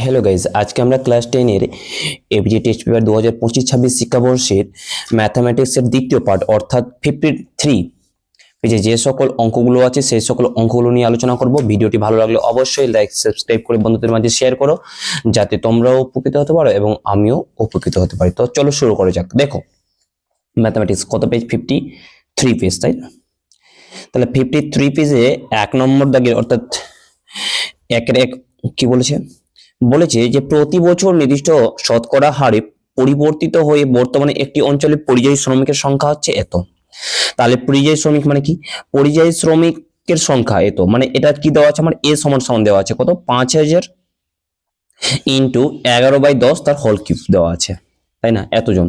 Hello guys आज के আমরা ক্লাস 10 এর এবিজি টেস্ট পেপার 2025-26 শিক্ষাবর্ষের ম্যাথমেটিক্স এর দ্বিতীয় পার্ট অর্থাৎ 53 পেজে যে সকল অঙ্কগুলো আছে সেই সকল অঙ্কগুলো নিয়ে আলোচনা করব। ভিডিওটি ভালো লাগলে অবশ্যই লাইক সাবস্ক্রাইব করে বন্ধুদের মাঝে শেয়ার করো যাতে তোমরাও উপকৃত হতে পারো এবং আমিও উপকৃত হতে পারি। তো চলো শুরু করা যাক। দেখো ম্যাথমেটিক্স কত পেজ 53 পেজ, তাই না? তাহলে 53 পেজে 1 নম্বর দাগের অর্থাৎ একের এক কি বলেছে যে প্রতি বছর নির্দিষ্ট শতকরা হারে পরিবর্তিত হয়ে বর্তমানে একটি অঞ্চলে পরিযায়ী শ্রমিকের সংখ্যা হচ্ছে এত। তাহলে পরিযায়ী শ্রমিক মানে কি? পরিযায়ী শ্রমিকের সংখ্যা এত, মানে এটা কি দেওয়া আছে আমার? এ সমান সমান দেওয়া আছে কত? 5000 ইন্টু 11/10 তার হোল কিউব দেওয়া আছে, তাই না? এতজন।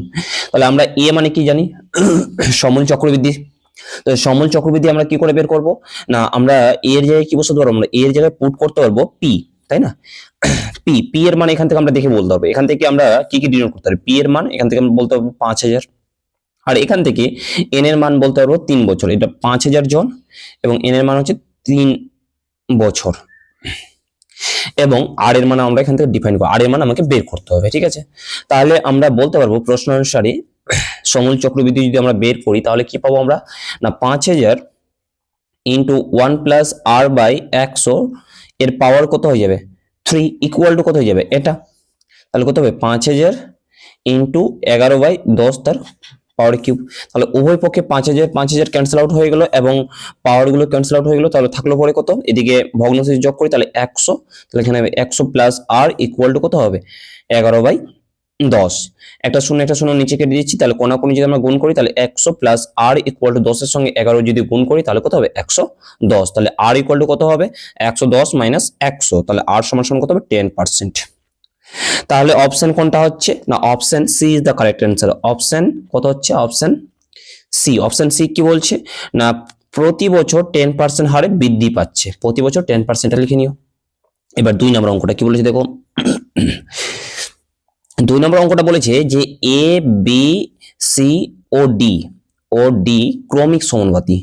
তাহলে আমরা এ মানে কি জানি? সমূল চক্রবৃদ্ধি। তো সমূল চক্রবৃদ্ধি আমরা কি করে বের করব? না, আমরা এর জায়গায় কি বসাতে পারবো? আমরা এর জায়গায় পুট করতে পারবো পি, তাই না? পি এর মান এখান থেকে আমরা দেখে বলতে হবে। এখান থেকে আমরা কি ডিনোট করতে পারি? পি এর মান এখান থেকে আমরা বলতে পারবো 5000, আর এখান থেকে এন এর মান বলতে পারবো 3 বছর। এটা 5000 জন এবং এন এর মান হচ্ছে 3 বছর, এবং আর এর মান আমরা এখান থেকে ডিফাইন করব। আর এর মান আমাকে বের করতে হবে, ঠিক আছে? তাহলে আমরা বলতে পারবো প্রশ্ন অনুসারে সমূল চক্রবৃদ্ধি যদি আমরা বের করি তাহলে কি পাবো আমরা? না 5000 ইন্টু 1 প্লাস আর বাই 100 এর পাওয়ার কত হয়ে যাবে? 3 ইকুয়াল টু কত হয়ে যাবে? এটা। তাহলে কত হবে? 5000 ইন্টু 11/10 তার পাওয়ার কিউব। তাহলে উভয় পক্ষে 5000 ক্যান্সেল আউট হয়ে গেল এবং পাওয়ার গুলো ক্যান্সেল আউট হয়ে গেল। তাহলে থাকলো পরে কত? এদিকে ভগ্নাংশ যোগ করি তাহলে 100। তাহলে এখানে হবে 100 প্লাস আর ইকুয়াল টু কত হবে? 11/10। একটা শূন্য নিচে কেটে দিচ্ছি, তাহলে কোনাকুনি যদি আমরা গুণ করি তাহলে 100 প্লাস আর ইকুয়াল টু 10 এর সঙ্গে 11 যদি গুণ করি তাহলে কত হবে? 110। তাহলে আর ইকুয়াল টু কত হবে? 110 মাইনাস 100। তাহলে আর সমান সমান কত হবে? 10%। তাহলে অপশন কোনটা হচ্ছে? না option C is the correct answer. Option কত হচ্ছে? Option C. অপশন সি কি বলছে? না প্রতি বছর 10% হারে বৃদ্ধি পাচ্ছে। প্রতি বছর 10% লিখে নিও। এবার 2 নম্বর অঙ্কটা কি বলেছে দেখো। 2 নম্বর অঙ্কটা বলেছে যে A B C O D ক্রমিক সমানুপাতি।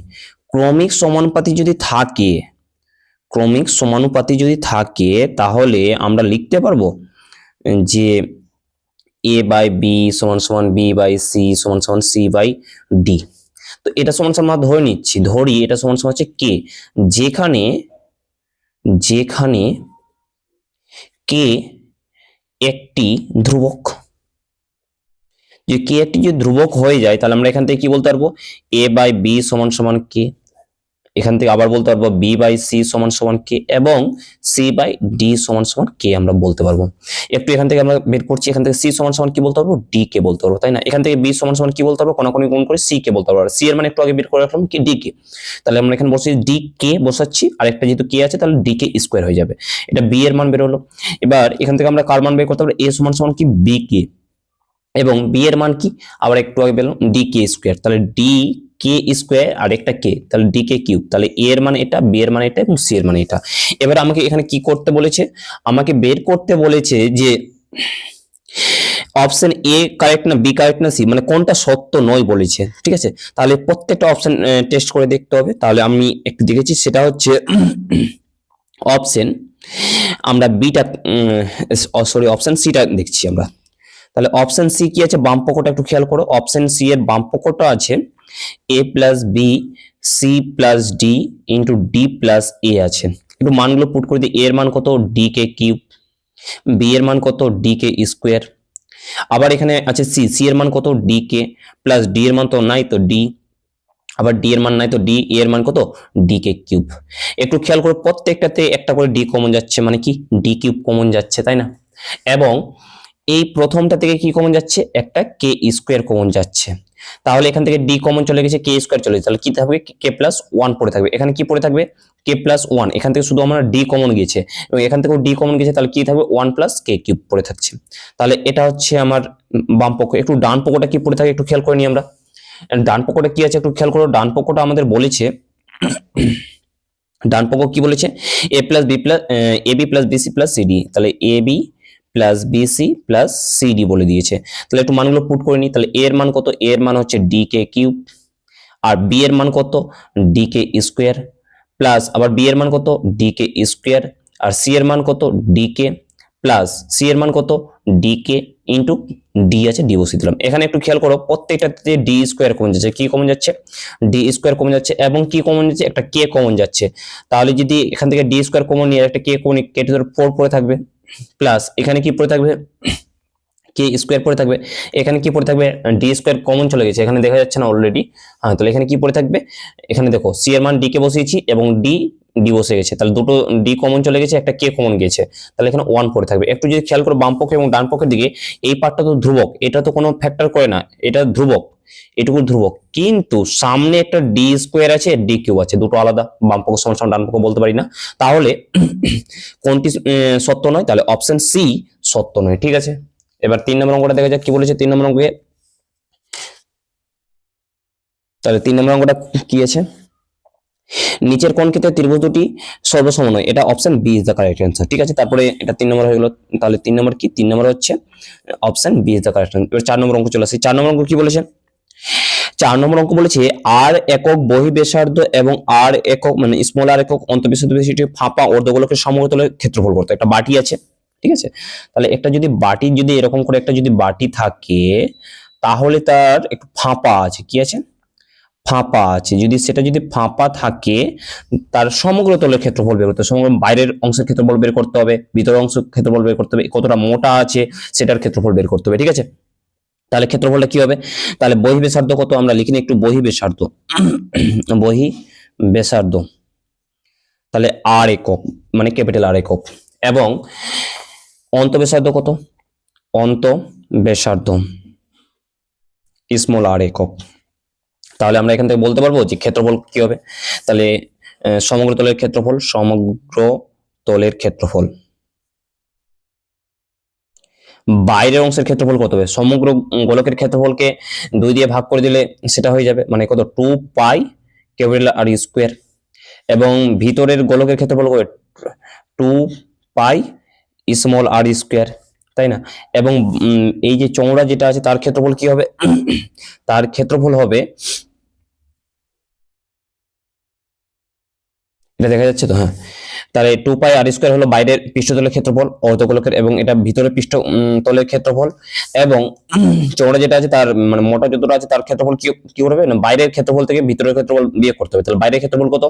ক্রমিক সমানুপাতি যদি থাকে তাহলে আমরা লিখতে পারবো যে এ বাই বি সমান সমান বি বাই সি সমান সমান সি বাই ডি। তো এটা সমান সমান ধরি এটা সমান সমান হচ্ছে কে, যেখানে কে একটি ধ্রুবক। যে কে একটি যদি ধ্রুবক হয়ে যায় তাহলে আমরা এখান থেকে কি বলতে পারবো? এ বাই বি সমান সমান কে। এখান থেকে আবার বলতে পারবো বি বাই সি সমান সমান কে এবং সি বাই ডি সমান সমান কে আমরা বলতে পারবো। একটু এখান থেকে আমরা বের করছি, এখান থেকে সি সমান সমান কি বলতে পারবো? ডি কে বলতে পারবো, তাই না? এখান থেকে বি সমান সমান কি বলতে পারবো? কোনাকুনি গুণ করে সি কে বলতে পারবো। সি এর মানে একটু আগে বের করে রাখলাম কি? ডি কে। তাহলে আমরা এখানে বসে ডি কে বসাচ্ছি, আর একটা যেহেতু কে আছে তাহলে ডি কে স্কোয়ার হয়ে যাবে। এটা বি এর মান বের হলো। এবার এখান থেকে আমরা কার মান বের করতে পারবো? এ সমান সমান কি? বি কে, এবং বি এর মান কি? আবার একটু আগে পেলাম ডি কে স্কোয়ার। তাহলে ডি কে স্কোয়ার আর একটা কে, তাহলে ডি কে কিউব। তাহলে এ এর মান এটা, বি এর মান এটা এবং সি এর মান এটা। এবার আমাকে এখানে কি করতে বলেছে? আমাকে বের করতে বলেছে যে অপশন এ কারেক্ট না বি কারেক্ট না সি, মানে কোনটা সত্য নয় বলেছে, ঠিক আছে? তাহলে প্রত্যেকটা অপশন টেস্ট করে দেখতে হবে। তাহলে আমি একটু দেখেছি, সেটা হচ্ছে অপশন আমরা বিটা সরি অপশন সিটা দেখছি আমরা। তাহলে অপশন সি কি আছে? বাম পক্ষটা একটু খেয়াল করো। অপশন সি এর বাম পক্ষটা আছে A plus B C plus D into D plus A আছে। একটু মানগুলো পুট করে দিই। এর মান কত? D K cube. বি এর মান কত? ডি কে স্কোয়ার। আবার এখানে আছে সি এর মান কত? ডি কে প্লাস ডি এর মান তো নাই, তো ডি। আবার ডি এর মান নাই, তো ডি। এর মান কত? D K cube. একটু খেয়াল করে প্রত্যেকটাতে একটা করে ডি কমন যাচ্ছে, মানে কি? ডি কিউব কমন যাচ্ছে, তাই না? এবং এই প্রথমটা থেকে কি কমন যাচ্ছে? একটা কে স্কোয়ার কমন যাচ্ছে। তাহলে এখান থেকে ডি কমন চলে গেছে, কে স্কোয়ার চলে গেছে। তাহলে কি থাকবে? কে প্লাস 1 পড়ে থাকবে। এখানে কি পড়ে থাকবে? K plus 1। এখান থেকে শুধু আমরা ডি কমন গেছে এবং এখান থেকেও ডি কমন গেছে, তাহলে কি থাকবে? 1 প্লাস কে কিউব পড়ে থাকছে। তাহলে এটা হচ্ছে আমার বাম পক্ষ। একটু ডান পক্ষটা কি পড়ে থাকে একটু খেয়াল করে নিই আমরা। ডান পক্ষটা কি আছে একটু খেয়াল করো। ডান পক্ষটা আমাদের বলেছে, ডান পক্ষ কি বলেছে? A plus B plus A B plus BC plus CD. তাহলে A B plus BC plus CD বলে দিয়েছে। তাহলে একটু মানগুলো পুট করে নিই। তাহলে এর মান কত? এর মান হচ্ছে ডি কে কিউব, আর বি এর মান কত? ডি কে স্কোয়ার, প্লাস আবার বি এর মান কত? ডি কে স্কোয়ার, আর সি এর মান কত? ডি কে প্লাস সি এর মান কত ডি কে ইন্টু ডি আছে ডি বসিয়ে দিলাম। এখানে একটু খেয়াল করো প্রত্যেকটাতে ডি স্কোয়ার কমন যাচ্ছে, কি কমন যাচ্ছে ডি স্কোয়ার কমন যাচ্ছে এবং কি কমন যাচ্ছে একটা কে কমন যাচ্ছে। তাহলে যদি এখান থেকে ডি স্কোয়ার কমন নিয়ে একটা কে কমন কে টু দি পাওয়ার 4 পড়ে থাকবে, প্লাস এখানে কি পড়ে থাকবে কে স্কোয়ার পড়ে থাকবে, এখানে কি পড়ে থাকবে ডি স্কোয়ার কমন চলে গেছে, এখানে দেখা যাচ্ছে না অলরেডি। হ্যাঁ, তাহলে এখানে কি পড়ে থাকবে, এখানে দেখো সি এর মান ডি কে বসিয়েছি এবং ডি বসে গেছে, তাহলে দুটো ডি কমন চলে গেছে, একটা কে কমন গেছে, তাহলে এখানে 1 পড়ে থাকবে। একটু যদি খেয়াল করো বাম পক্ষে এবং ডান পক্ষের দিকে, এই পার্টটা তো ধ্রুবক, এটা তো কোনো ফ্যাক্টর করে না, এটা ধ্রুবক, এটুকু ধ্রুবক, কিন্তু সামনে একটা ডি স্কোয়ার আছে ডি কিউব আছে, দুটো আলাদা, বাম পক্ষ সমান সমান ডান পক্ষ বলতে পারি না। তাহলে কোনটি সত্য নয়, তাহলে অপশন সি সত্য নয়। ঠিক আছে, এবার 3 নম্বর অঙ্কটা দেখা যাক কি বলেছে 3 নম্বর অঙ্কে। তাহলে 3 নম্বর অঙ্কটা কি আছে, নিচের কোন ক্ষেত্রে ত্রিভুজ দুটি সর্বসম নয়, এটা option B is the correct answer. ঠিক আছে, তারপরে এটা 3 নম্বর হয়ে গেল। তাহলে 3 নম্বর কি, 3 নম্বর হচ্ছে option B is the correct answer. এবার 4 নম্বর অঙ্ক চলে আসি। 4 নম্বর অঙ্ক কি বলেছে, 4 নম্বর অঙ্ক বলেছে আর একক বহিঃব্যাসার্ধ এবং আর একক মানে স্মল আর একক অন্তঃব্যাসার্ধ বিশিষ্ট ফাঁপা অর্ধগোলকের সমতলের ক্ষেত্রফল করতে। একটা বাটি আছে, ঠিক আছে, তাহলে একটা যদি বাটি যদি এরকম করে একটা যদি বাটি থাকে, তাহলে তার একটু ফাঁপা আছে, কি আছে ফাঁপা আছে, যদি সেটা যদি ফাঁপা থাকে তার সমগ্র তলের ক্ষেত্রফল বের করতে হবে, সমগ্র বাইরের অংশের ক্ষেত্রফল বের করতে হবে, ভিতরের অংশের ক্ষেত্রফল বের করতে হবে, কতটা মোটা আছে সেটার ক্ষেত্রফল বের করতে হবে। ঠিক আছে, তাহলে ক্ষেত্রফলটা কি হবে, তাহলে বহিঃব্যাসার্ধ কত আমরা লিখিনি একটু, বহিঃব্যাসার্ধ বহিঃব্যাসার্ধ তাহলে আর একক মানে ক্যাপিটাল আর একক, এবং অন্তঃব্যাসার্ধ কত, অন্তঃব্যাসার্ধ স্মল আর একক। তাহলে আমরা এখান থেকে বলতে পারবো যে ক্ষেত্রফল কি হবে, তাহলে সমগ্র তলের ক্ষেত্রফল, সমগ্র তলের ক্ষেত্রফল, বাইরের অংশের ক্ষেত্রফল কত হবে, সমগ্র গোলকের ক্ষেত্রফলকে 2 দিয়ে ভাগ করে দিলে সেটা হয়ে যাবে, মানে কত 2 পাই ক্যাপিটাল আর স্কোয়ার, এবং ভিতরের গোলকের ক্ষেত্রফল কত 2 পাই স্মল আর স্কোয়ার, তাই না। এবং এই যে চওড়া যেটা আছে তার ক্ষেত্রফল কি হবে তার ক্ষেত্রফল হবে, এটা দেখা যাচ্ছে তো, হ্যাঁ, তাহলে 2 পাই আর স্কোয়ার হলো বাইরের পৃষ্ঠতলের ক্ষেত্রফল অর্ধগোলকের, এবং এটা ভিতরের পৃষ্ঠতলের ক্ষেত্রফল, এবং চওড়া যেটা আছে তার মানে মোটা যতটা আছে তার ক্ষেত্রফল কি করবে না, বাইরের ক্ষেত্রফল থেকে ভিতরের ক্ষেত্রফল বিয়োগ করতে হবে। তাহলে বাইরের ক্ষেত্রফল কত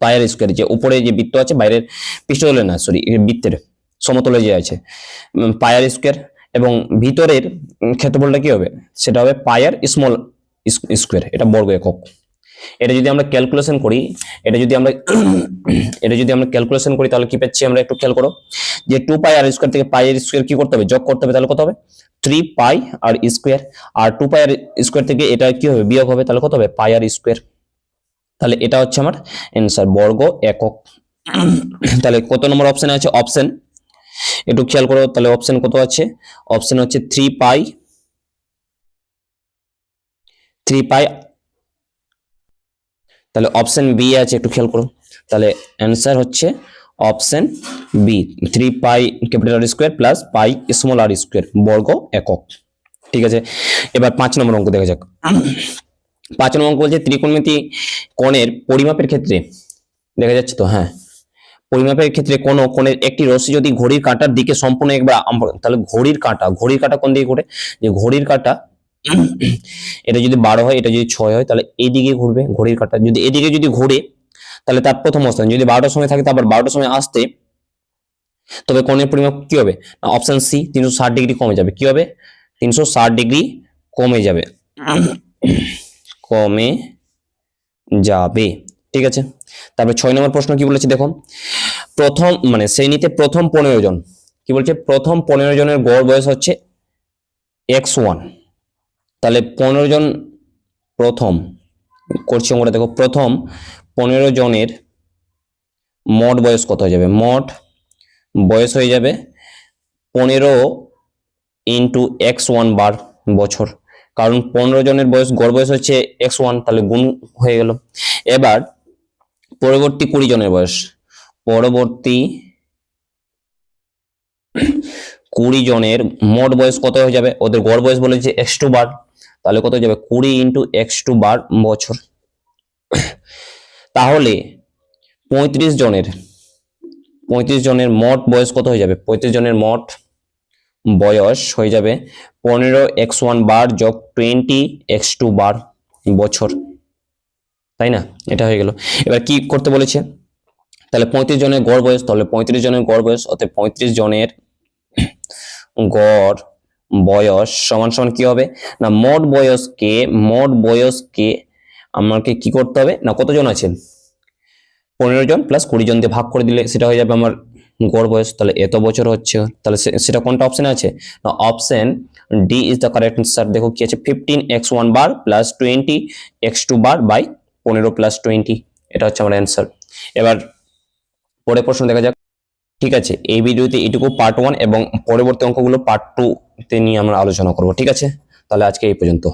পাই আর স্কোয়ার, যে উপরে যে বৃত্ত আছে বাইরের পৃষ্ঠতলে না সরি বৃত্তের সমতলে যে আছে পাই আর স্কোয়ার, এবং ভিতরের ক্ষেত্রফলটা কি হবে সেটা হবে পাই আর স্মল স্কোয়ার, এটা বর্গ একক। এটা যদি আমরা ক্যালকুলেশন করি, এটা যদি আমরা ক্যালকুলেশন করি তাহলে কি পাচ্ছি আমরা, একটু খেয়াল করো যে 2 পাই আর স্কোয়ার থেকে পাই আর স্কোয়ার কি করতে হবে যোগ করতে হবে, তাহলে কত হবে 3 পাই আর স্কোয়ার, আর 2 পাই আর স্কোয়ার থেকে এটা কি হবে বিয়োগ হবে, তাহলে কত হবে পাই আর স্কোয়ার। তাহলে এটা হচ্ছে আমার অ্যান্সার বর্গ একক। তাহলে কত নম্বর অপশনে আছে, অপশন একটু খেয়াল করো, তাহলে অপশন কত আছে, অপশন হচ্ছে 3 পাই তাহলে অপশন বি আছে, একটু খেয়াল করো, তাহলে অ্যান্সার হচ্ছে option B 3 pi capital R square plus pi small R square বর্গ একক। ঠিক আছে, এবার 5 নম্বর অঙ্ক দেখা যাক। 5 নম্বর অঙ্ক বলছে ত্রিকোণমিতি কোণের পরিমাপের ক্ষেত্রে, দেখা যাচ্ছে তো, হ্যাঁ, পরিমাপের ক্ষেত্রে কোন কোণের একটি রশ্মি যদি ঘড়ির কাঁটার দিকে সম্পূর্ণ একবার, তাহলে ঘড়ির কাঁটা কোন দিকে ঘুরে, যে ঘড়ির কাঁটা এটা যদি 12 হয়, এটা যদি 6 হয়, তাহলে এইদিকে ঘুরবে ঘড়ির কাঁটা, যদি এদিকে যদি ঘুরে তাহলে তার প্রথম অবস্থান, যদি 12টার সময় থাকে তারপর 12টার সময় আসতে, তবে কোণের পরিমাপ কি হবে, অপশন সি 360 ডিগ্রি কমে যাবে, কি হবে 360 ডিগ্রি কমে যাবে, কমে যাবে। ঠিক আছে, তারপরে 6 নম্বর প্রশ্ন কি বলেছে দেখো, প্রথম মানে শ্রেণীতে প্রথম 15 জন, কি বলছে প্রথম 15 জনের গড় বয়স হচ্ছে x1, তাহলে 15 জন প্রথম করছি অঙ্কটা দেখো, প্রথম 15 জনের মোট বয়স কত হয়ে যাবে, মোট বয়স হয়ে যাবে 15 ইন্টু x1 বার বছর, কারণ 15 জনের বয়স গড় বয়স হচ্ছে x1, তাহলে গুণ হয়ে গেল। এবার পরবর্তী 20 জনের বয়স, পরবর্তী 20 জনের মোট বয়স কত হয়ে যাবে, ওদের গড় বয়স বলেছে x2 বার, তাহলে কত হয়ে যাবে 20 ইন্টু x2 বার বছর। তাহলে 35 জনের 35 জনের মোট বয়স কত হয়ে যাবে? 35 জনের মোট বয়স হয়ে যাবে 15x1 বার যোগ 20x2 বার বছর, তাই না? এটা হয়ে গেল। এবার কি করতে বলেছে? তাহলে 35 জনের গড় বয়স, তাহলে 35 জনের গড় বয়স, অর্থাৎ 35 জনের গড় বয়স সমান সমান কি হবে না মোট বয়সকে আমাকে কি করতে হবে না কতজন আছে 15 জন প্লাস 20 জন দিয়ে ভাগ করে দিলে সেটা হয়ে যাবে আমার গড় বয়স। তাহলে এত বছর হচ্ছে, তাহলে সেটা কোনটা অপশনে আছে না option D is the correct answer. দেখো কি আছে 15x1 বার প্লাস 20x2 বার বাই 15 প্লাস 20, এটা হচ্ছে আমার অ্যান্সার। এবার পরের প্রশ্ন দেখা যাক। ঠিক আছে, এই ভিডিওতে এটুকু পার্ট 1 এবং পরবর্তী অঙ্কগুলো পার্ট 2 তে নিয়ে আমরা আলোচনা করব। ঠিক আছে, তাহলে আজকে এই পর্যন্ত।